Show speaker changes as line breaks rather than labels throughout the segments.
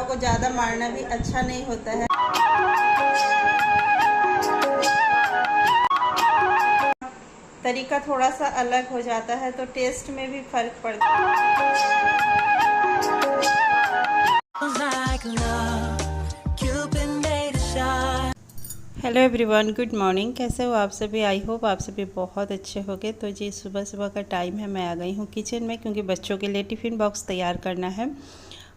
को ज़्यादा मारना भी अच्छा नहीं होता है। तरीका थोड़ा सा अलग हो जाता है तो टेस्ट में भी फ़र्क पड़ता है। Hello everyone, good morning. कैसे हो आप सभी? आई होप आप सभी बहुत अच्छे होंगे। तो जी सुबह सुबह का टाइम है, मैं आ गई हूँ किचन में क्योंकि बच्चों के लिए टिफ़िन बॉक्स तैयार करना है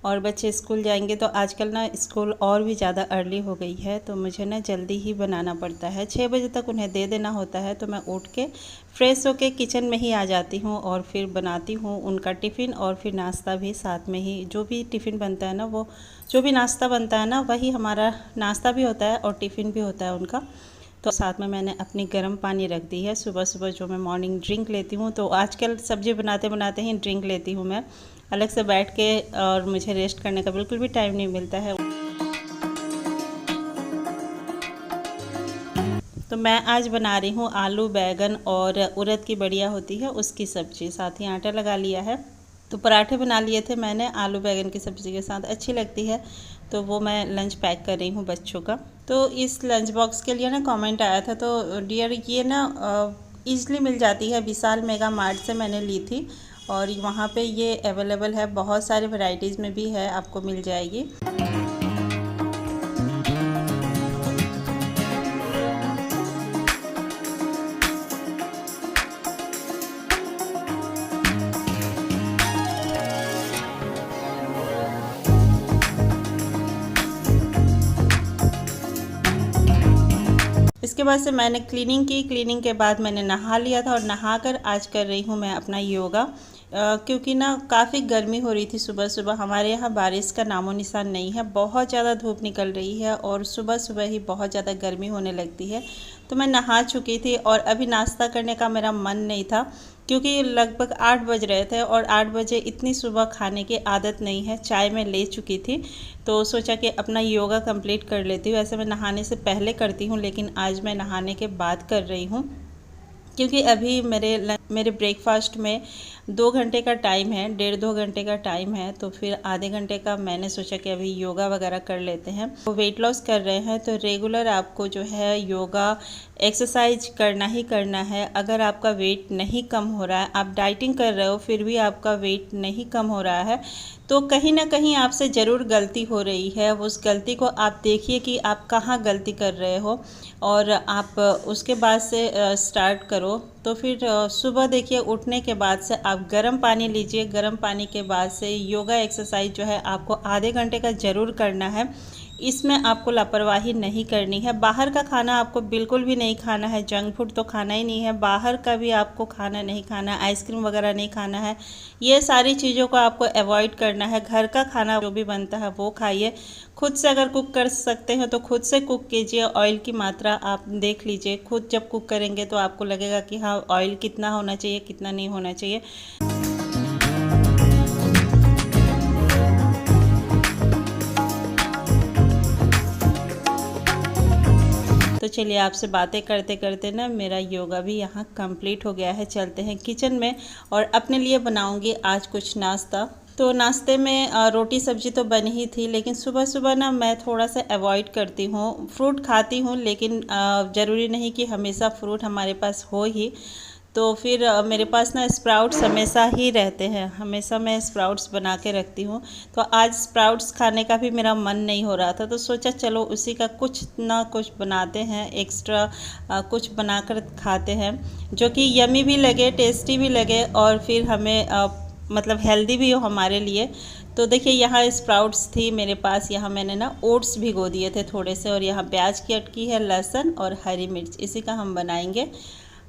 और बच्चे स्कूल जाएंगे। तो आजकल ना स्कूल और भी ज़्यादा अर्ली हो गई है तो मुझे ना जल्दी ही बनाना पड़ता है। 6 बजे तक उन्हें दे देना होता है तो मैं उठ के फ्रेश होके किचन में ही आ जाती हूँ और फिर बनाती हूँ उनका टिफ़िन और फिर नाश्ता भी साथ में ही। जो भी टिफ़िन बनता है ना, वो जो भी नाश्ता बनता है ना, वही हमारा नाश्ता भी होता है और टिफ़िन भी होता है उनका। तो साथ में मैंने अपनी गर्म पानी रख दी है। सुबह सुबह जो मैं मॉर्निंग ड्रिंक लेती हूँ, तो आजकल सब्ज़ी बनाते बनाते ही ड्रिंक लेती हूँ मैं, अलग से बैठ के, और मुझे रेस्ट करने का बिल्कुल भी टाइम नहीं मिलता है। तो मैं आज बना रही हूँ आलू बैगन और उड़द की बढ़िया होती है उसकी सब्ज़ी। साथ ही आटा लगा लिया है। तो पराठे बना लिए थे मैंने आलू बैगन की सब्ज़ी के साथ, अच्छी लगती है। तो वो मैं लंच पैक कर रही हूँ बच्चों का। तो इस लंच बॉक्स के लिए ना कमेंट आया था, तो डियर ये ना ईज़िली मिल जाती है। विशाल मेगा मार्ट से मैंने ली थी और वहाँ पे ये अवेलेबल है, बहुत सारे वैरायटीज़ में भी है, आपको मिल जाएगी। इसके बाद से मैंने क्लीनिंग की। क्लीनिंग के बाद मैंने नहा लिया था और नहाकर आज कर रही हूँ मैं अपना योगा। क्योंकि ना काफ़ी गर्मी हो रही थी सुबह सुबह। हमारे यहाँ बारिश का नामो निशान नहीं है, बहुत ज़्यादा धूप निकल रही है और सुबह सुबह ही बहुत ज़्यादा गर्मी होने लगती है। तो मैं नहा चुकी थी और अभी नाश्ता करने का मेरा मन नहीं था क्योंकि लगभग 8 बज रहे थे और 8 बजे इतनी सुबह खाने की आदत नहीं है। चाय मैं ले चुकी थी तो सोचा कि अपना योगा कंप्लीट कर लेती हूँ। ऐसे मैं नहाने से पहले करती हूँ लेकिन आज मैं नहाने के बाद कर रही हूँ क्योंकि अभी मेरे ब्रेकफास्ट में 2 घंटे का टाइम है, 1.5-2 घंटे का टाइम है। तो फिर आधे घंटे का मैंने सोचा कि अभी योगा वगैरह कर लेते हैं। तो वेट लॉस कर रहे हैं तो रेगुलर आपको जो है योगा एक्सरसाइज करना ही करना है। अगर आपका वेट नहीं कम हो रहा है, आप डाइटिंग कर रहे हो फिर भी आपका वेट नहीं कम हो रहा है, तो कहीं ना कहीं आपसे ज़रूर गलती हो रही है। उस गलती को आप देखिए कि आप कहाँ गलती कर रहे हो और आप उसके बाद से स्टार्ट करो। तो फिर सुबह देखिए उठने के बाद से आप गर्म पानी लीजिए। गर्म पानी के बाद से योगा एक्सरसाइज जो है आपको आधे घंटे का ज़रूर करना है। इसमें आपको लापरवाही नहीं करनी है। बाहर का खाना आपको बिल्कुल भी नहीं खाना है, जंक फूड तो खाना ही नहीं है। बाहर का भी आपको खाना नहीं खाना है, आइसक्रीम वगैरह नहीं खाना है। ये सारी चीज़ों को आपको अवॉइड करना है। घर का खाना जो भी बनता है वो खाइए। खुद से अगर कुक कर सकते हैं तो खुद से कुक कीजिए। ऑयल की मात्रा आप देख लीजिए। खुद जब कुक करेंगे तो आपको लगेगा कि हाँ ऑयल कितना होना चाहिए, कितना नहीं होना चाहिए। तो चलिए आपसे बातें करते करते ना मेरा योगा भी यहाँ कंप्लीट हो गया है। चलते हैं किचन में और अपने लिए बनाऊंगी आज कुछ नाश्ता। तो नाश्ते में रोटी सब्जी तो बनी ही थी, लेकिन सुबह सुबह ना मैं थोड़ा सा अवॉइड करती हूँ। फ्रूट खाती हूँ लेकिन ज़रूरी नहीं कि हमेशा फ्रूट हमारे पास हो ही। तो फिर मेरे पास ना स्प्राउट्स हमेशा ही रहते हैं, हमेशा मैं स्प्राउट्स बना के रखती हूँ। तो आज स्प्राउट्स खाने का भी मेरा मन नहीं हो रहा था तो सोचा चलो उसी का कुछ ना कुछ बनाते हैं, एक्स्ट्रा कुछ बनाकर खाते हैं जो कि यमी भी लगे, टेस्टी भी लगे और फिर हमें मतलब हेल्दी भी हो हमारे लिए। तो देखिए यहाँ स्प्राउट्स थी मेरे पास। यहाँ मैंने ना ओट्स भिगो दिए थे थोड़े से और यहाँ प्याज की अटकी है, लहसुन और हरी मिर्च, इसी का हम बनाएंगे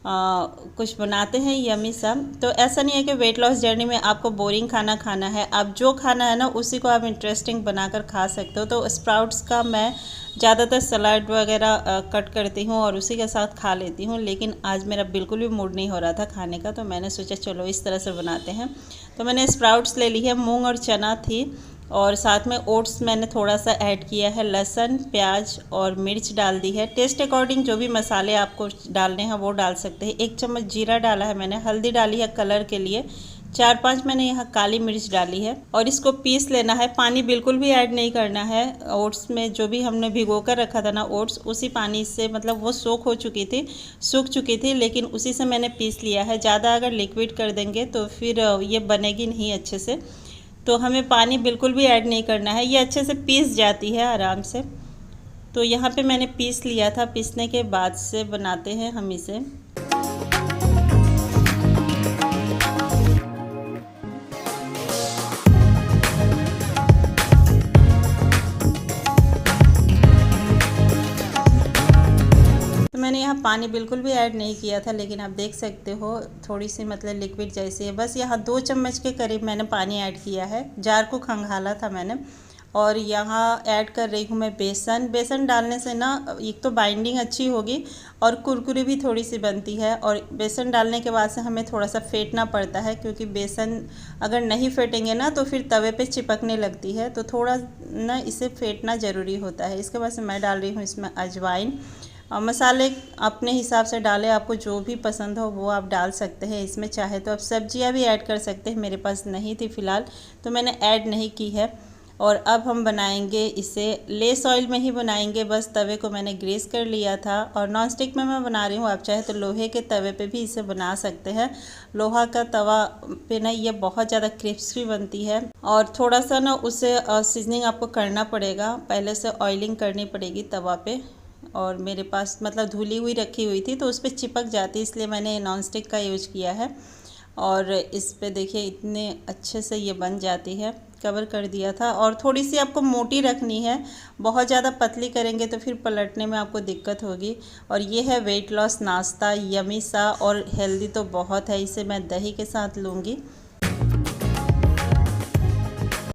कुछ बनाते हैं यमी सा। तो ऐसा नहीं है कि वेट लॉस जर्नी में आपको बोरिंग खाना खाना है। आप जो खाना है ना उसी को आप इंटरेस्टिंग बनाकर खा सकते हो। तो स्प्राउट्स का मैं ज़्यादातर सलाद वगैरह कट करती हूँ और उसी के साथ खा लेती हूँ, लेकिन आज मेरा बिल्कुल भी मूड नहीं हो रहा था खाने का तो मैंने सोचा चलो इस तरह से बनाते हैं। तो मैंने स्प्राउट्स ले ली है, मूँग और चना थी और साथ में ओट्स मैंने थोड़ा सा ऐड किया है, लहसुन प्याज और मिर्च डाल दी है। टेस्ट अकॉर्डिंग जो भी मसाले आपको डालने हैं वो डाल सकते हैं। 1 चम्मच जीरा डाला है मैंने, हल्दी डाली है कलर के लिए, 4-5 मैंने यहाँ काली मिर्च डाली है और इसको पीस लेना है। पानी बिल्कुल भी ऐड नहीं करना है। ओट्स में जो भी हमने भिगो कर रखा था ना ओट्स, उसी पानी से मतलब वो सूख चुकी थी, लेकिन उसी से मैंने पीस लिया है। ज़्यादा अगर लिक्विड कर देंगे तो फिर ये बनेगी नहीं अच्छे से, तो हमें पानी बिल्कुल भी ऐड नहीं करना है। ये अच्छे से पीस जाती है आराम से। तो यहाँ पे मैंने पीस लिया था। पीसने के बाद से बनाते हैं हम इसे। मैंने यहाँ पानी बिल्कुल भी ऐड नहीं किया था, लेकिन आप देख सकते हो थोड़ी सी मतलब लिक्विड जैसी है। बस यहाँ 2 चम्मच के करीब मैंने पानी ऐड किया है। जार को खंगाला था मैंने। और यहाँ ऐड कर रही हूँ मैं बेसन। बेसन डालने से ना एक तो बाइंडिंग अच्छी होगी और कुरकुरी भी थोड़ी सी बनती है। और बेसन डालने के बाद से हमें थोड़ा सा फेंटना पड़ता है, क्योंकि बेसन अगर नहीं फेंटेंगे ना तो फिर तवे पे चिपकने लगती है। तो थोड़ा ना इसे फेंटना ज़रूरी होता है। इसके बाद से मैं डाल रही हूँ इसमें अजवाइन। और मसाले अपने हिसाब से डालें, आपको जो भी पसंद हो वो आप डाल सकते हैं इसमें। चाहे तो आप सब्जियां भी ऐड कर सकते हैं, मेरे पास नहीं थी फ़िलहाल तो मैंने ऐड नहीं की है। और अब हम बनाएंगे इसे लेस ऑयल में ही बनाएंगे। बस तवे को मैंने ग्रीस कर लिया था और नॉन स्टिक में मैं बना रही हूँ। आप चाहे तो लोहे के तवे पे भी इसे बना सकते हैं। लोहा का तवा पे ना ये बहुत ज़्यादा क्रिस्पी बनती है। और थोड़ा सा ना उसे सीजनिंग आपको करना पड़ेगा, पहले से ऑयलिंग करनी पड़ेगी तवा पे। और मेरे पास मतलब धुली हुई रखी हुई थी तो उस पर चिपक जाती, इसलिए मैंने नॉन स्टिक का यूज किया है। और इस पे देखिए इतने अच्छे से ये बन जाती है। कवर कर दिया था। और थोड़ी सी आपको मोटी रखनी है, बहुत ज़्यादा पतली करेंगे तो फिर पलटने में आपको दिक्कत होगी। और ये है वेट लॉस नाश्ता, यमी सा और हेल्दी तो बहुत है। इसे मैं दही के साथ लूँगी।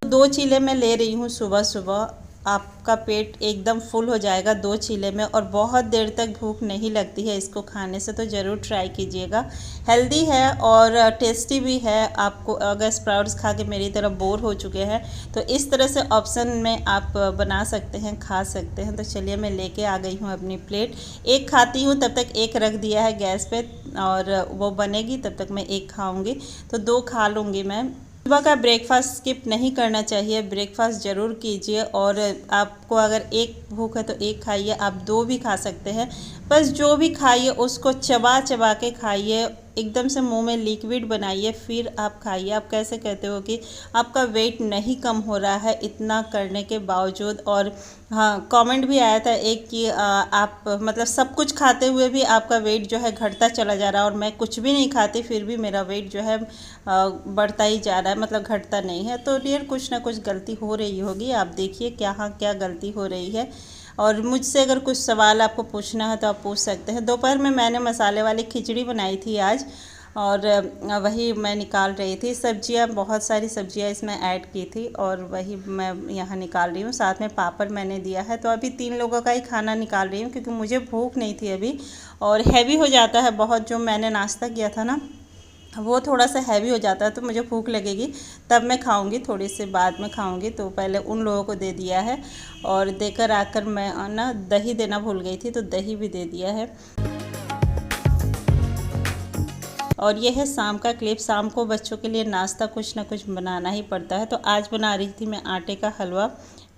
2 चीले मैं ले रही हूँ सुबह सुबह। आपका पेट एकदम फुल हो जाएगा 2 चीले में, और बहुत देर तक भूख नहीं लगती है इसको खाने से। तो ज़रूर ट्राई कीजिएगा। हेल्दी है और टेस्टी भी है। आपको अगर स्प्राउट्स खा के मेरी तरह बोर हो चुके हैं तो इस तरह से ऑप्शन में आप बना सकते हैं, खा सकते हैं। तो चलिए मैं लेके आ गई हूँ अपनी प्लेट। एक खाती हूँ, तब तक एक रख दिया है गैस पे और वो बनेगी तब तक मैं एक खाऊँगी। तो 2 खा लूँगी मैं। सुबह का ब्रेकफास्ट स्किप नहीं करना चाहिए, ब्रेकफास्ट ज़रूर कीजिए। और आपको अगर एक भूख है तो एक खाइए, आप 2 भी खा सकते हैं। बस जो भी खाइए उसको चबा चबा के खाइए, एकदम से मुंह में लिक्विड बनाइए फिर आप खाइए। आप कैसे कहते हो कि आपका वेट नहीं कम हो रहा है इतना करने के बावजूद। और हाँ, कमेंट भी आया था एक कि आप मतलब सब कुछ खाते हुए भी आपका वेट जो है घटता चला जा रहा है, और मैं कुछ भी नहीं खाती फिर भी मेरा वेट जो है बढ़ता ही जा रहा है, मतलब घटता नहीं है। तो डियर कुछ ना कुछ गलती हो रही होगी। आप देखिए क्या गलती हो रही है। और मुझसे अगर कुछ सवाल आपको पूछना है तो आप पूछ सकते हैं। दोपहर में मैंने मसाले वाली खिचड़ी बनाई थी आज, और वही मैं निकाल रही थी। सब्जियां, बहुत सारी सब्जियां इसमें ऐड की थी और वही मैं यहाँ निकाल रही हूँ। साथ में पापड़ मैंने दिया है। तो अभी 3 लोगों का ही खाना निकाल रही हूँ, क्योंकि मुझे भूख नहीं थी अभी। और हैवी हो जाता है बहुत, जो मैंने नाश्ता किया था ना वो थोड़ा सा हैवी हो जाता है। तो मुझे भूख लगेगी तब मैं खाऊंगी, थोड़ी सी बाद में खाऊंगी। तो पहले उन लोगों को दे दिया है। और देकर आकर मैं ना दही देना भूल गई थी, तो दही भी दे दिया है। और ये है शाम का क्लिप। शाम को बच्चों के लिए नाश्ता कुछ ना कुछ बनाना ही पड़ता है। तो आज बना रही थी मैं आटे का हलवा।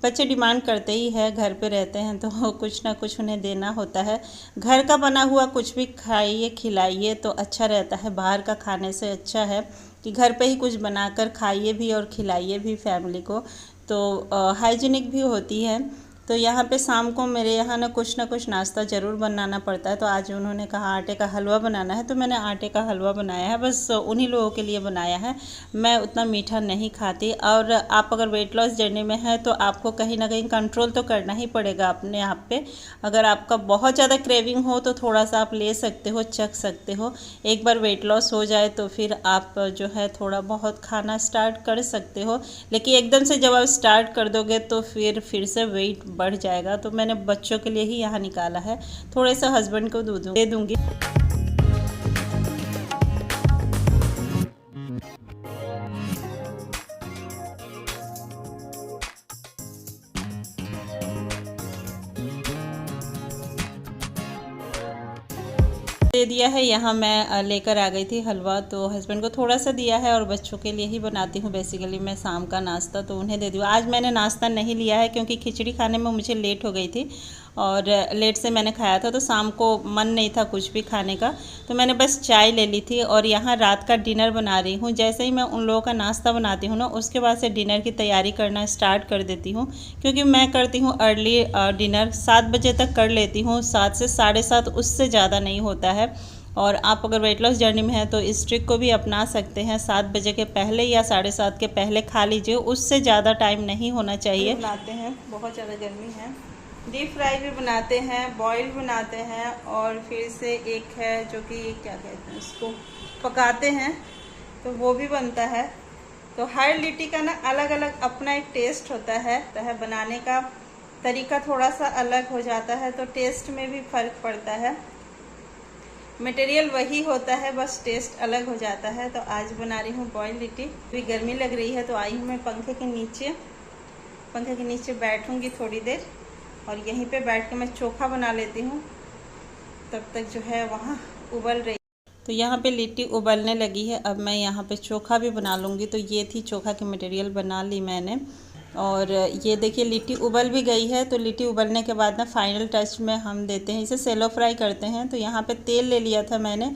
बच्चे डिमांड करते ही है, घर पे रहते हैं तो कुछ ना कुछ उन्हें देना होता है। घर का बना हुआ कुछ भी खाइए खिलाइए तो अच्छा रहता है। बाहर का खाने से अच्छा है कि घर पे ही कुछ बनाकर खाइए भी और खिलाइए भी फैमिली को। तो हाइजीनिक भी होती है। तो यहाँ पे शाम को मेरे यहाँ ना कुछ नाश्ता ज़रूर बनाना पड़ता है। तो आज उन्होंने कहा आटे का हलवा बनाना है, तो मैंने आटे का हलवा बनाया है। बस उन्हीं लोगों के लिए बनाया है। मैं उतना मीठा नहीं खाती। और आप अगर वेट लॉस जर्नी में हैं तो आपको कहीं ना कहीं कंट्रोल तो करना ही पड़ेगा अपने आप पे। अगर आपका बहुत ज़्यादा क्रेविंग हो तो थोड़ा सा आप ले सकते हो, चख सकते हो। एक बार वेट लॉस हो जाए तो फिर आप जो है थोड़ा बहुत खाना स्टार्ट कर सकते हो। लेकिन एकदम से जब आप स्टार्ट कर दोगे तो फिर से वेट बढ़ जाएगा। तो मैंने बच्चों के लिए ही यहाँ निकाला है, थोड़े से हस्बैंड को दे दूँगी। दे दिया है। यहाँ मैं लेकर आ गई थी हलवा, तो हस्बैंड को थोड़ा सा दिया है और बच्चों के लिए ही बनाती हूँ बेसिकली मैं शाम का नाश्ता, तो उन्हें दे दूँ। आज मैंने नाश्ता नहीं लिया है क्योंकि खिचड़ी खाने में मुझे लेट हो गई थी और लेट से मैंने खाया था, तो शाम को मन नहीं था कुछ भी खाने का, तो मैंने बस चाय ले ली थी। और यहाँ रात का डिनर बना रही हूँ। जैसे ही मैं उन लोगों का नाश्ता बनाती हूँ ना, उसके बाद से डिनर की तैयारी करना स्टार्ट कर देती हूँ, क्योंकि मैं करती हूँ अर्ली डिनर 7 बजे तक कर लेती हूँ, 7 से 7:30, उससे ज़्यादा नहीं होता है। और आप अगर वेट लॉस जर्नी में हैं तो इस ट्रिक को भी अपना सकते हैं। 7 बजे के पहले या 7:30 के पहले खा लीजिए, उससे ज़्यादा टाइम नहीं होना चाहिए। बनाते हैं, बहुत ज़्यादा गर्मी है। डीप फ्राई भी बनाते हैं, बॉयल बनाते हैं, और फिर से एक है जो कि क्या कहते हैं उसको, पकाते हैं, तो वो भी बनता है। तो हर लिट्टी का ना अलग अलग अपना एक टेस्ट होता है, बनाने का तरीका थोड़ा सा अलग हो जाता है, तो टेस्ट में भी फ़र्क पड़ता है। मटेरियल वही होता है, बस टेस्ट अलग हो जाता है। तो आज बना रही हूँ बॉयल लिट्टी। अभी गर्मी लग रही है तो आई हूँ मैं पंखे के नीचे बैठूँगी थोड़ी देर, और यहीं पे बैठ के मैं चोखा बना लेती हूँ, तब तक जो है वहाँ उबल रही। तो यहाँ पे लिट्टी उबलने लगी है, अब मैं यहाँ पे चोखा भी बना लूँगी। तो ये थी चोखा की मटेरियल, बना ली मैंने। और ये देखिए लिट्टी उबल भी गई है। तो लिट्टी उबलने के बाद ना फाइनल टच में हम देते हैं, इसे सेलो फ्राई करते हैं। तो यहाँ पे तेल ले लिया था मैंने,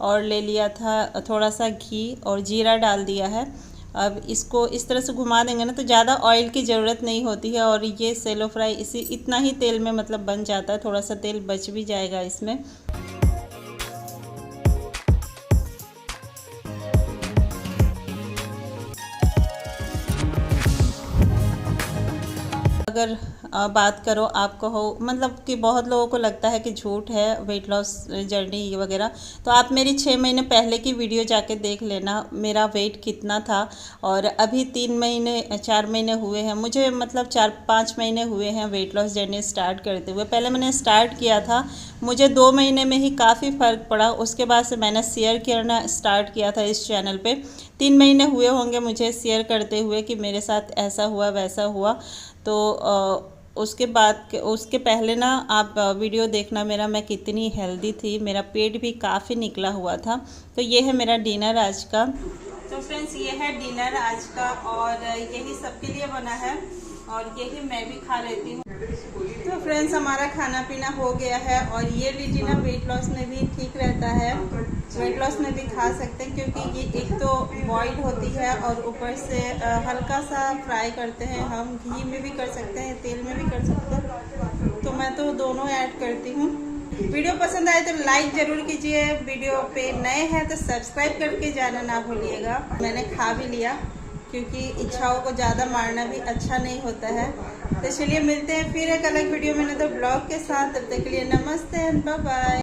और ले लिया था थोड़ा सा घी, और जीरा डाल दिया है। अब इसको इस तरह से घुमा देंगे ना, तो ज़्यादा ऑयल की ज़रूरत नहीं होती है, और ये सेलो फ्राई इतना ही तेल में मतलब बन जाता है। थोड़ा सा तेल बच भी जाएगा इसमें। अगर बात करो, आप कहो मतलब कि बहुत लोगों को लगता है कि झूठ है वेट लॉस जर्नी वगैरह, तो आप मेरी 6 महीने पहले की वीडियो जाके देख लेना, मेरा वेट कितना था। और अभी 4 महीने हुए हैं मुझे, मतलब 4-5 महीने हुए हैं वेट लॉस जर्नी स्टार्ट करते हुए। पहले मैंने स्टार्ट किया था, मुझे 2 महीने में ही काफ़ी फ़र्क पड़ा। उसके बाद से मैंने शेयर करना स्टार्ट किया था इस चैनल पे। 3 महीने हुए होंगे मुझे शेयर करते हुए कि मेरे साथ ऐसा हुआ वैसा हुआ। तो उसके पहले ना आप वीडियो देखना मेरा, मैं कितनी हेल्दी थी, मेरा पेट भी काफ़ी निकला हुआ था। तो ये है मेरा डिनर आज का। तो फ्रेंड्स ये है डिनर आज का, और यही सबके लिए बना है, और यही मैं भी खा लेती हूँ। तो फ्रेंड्स हमारा खाना पीना हो गया है, और ये लिट्टी ना वेट लॉस में भी ठीक रहता है, वेट लॉस में भी खा सकते हैं, क्योंकि ये एक तो बॉइल्ड होती है और ऊपर से हल्का सा फ्राई करते हैं हम, घी में भी कर सकते हैं, तेल में भी कर सकते हैं। तो मैं तो दोनों ऐड करती हूँ। वीडियो पसंद आए तो लाइक ज़रूर कीजिए, वीडियो पे नए हैं तो सब्सक्राइब करके जाना ना भूलिएगा। मैंने खा भी लिया, क्योंकि इच्छाओं को ज़्यादा मारना भी अच्छा नहीं होता है। तो चलिए मिलते हैं फिर एक अलग वीडियो में, तो ब्लॉग के साथ। तब तक के लिए नमस्ते एंड बाय बाय।